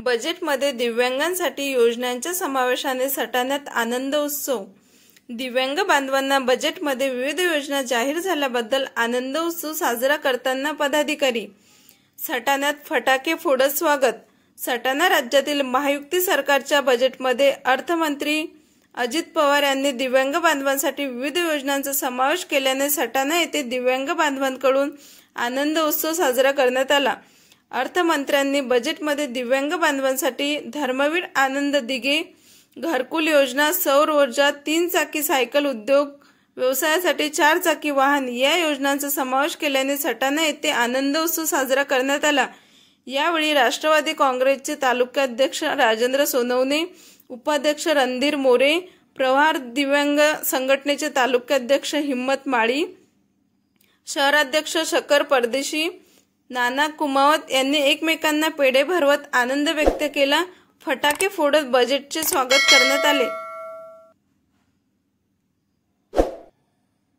बजेटमध्ये दिव्यांगांसाठी योजनांच्या समावेशाने सटाण्यात आनंद उत्सव। दिव्यांग बांधवांना बजेटमध्ये विविध योजना जाहीर झाल्याबद्दल आनंद उत्सव साजरा करताना पदाधिकारी। सटाण्यात फटाके फोडत स्वागत। सटाणा राज्यातील महायुती सरकारच्या बजेटमध्ये अर्थमंत्री अजित पवार यांनी दिव्यांग बांधवांसाठी विविध योजनांचा समावेश केल्याने सटाणा येथे दिव्यांग बांधवांकडून आनंद उत्सव साजरा करण्यात आला। अर्थमंत्र्यांनी बजेटमध्ये दिव्यांग बांधवांसाठी धर्मवीर आनंद दिघे घरकुल योजना, सौर ऊर्जा, 3 चाकी सायकल उद्योग व्यवसायासाठी 4 चाकी वाहन या योजनांचा समावेश केल्याने सटाणा येथे आनंद उत्सव साजरा करण्यात आला। यावेळी राष्ट्रवादी काँग्रेसचे तालुकाध्यक्ष राजेंद्र सोनवणे, उपाध्यक्ष रणधीर मोरे, प्रहार दिव्यांग संघटनेचे तालुकाध्यक्ष हिम्मत माळी, शहराध्यक्ष शकर परदेशी, नाना कुमावत यांनी एकमेकांना पेढे भरवत आनंद व्यक्त केला। फटाके फोडत बजेटचे स्वागत करण्यात आले।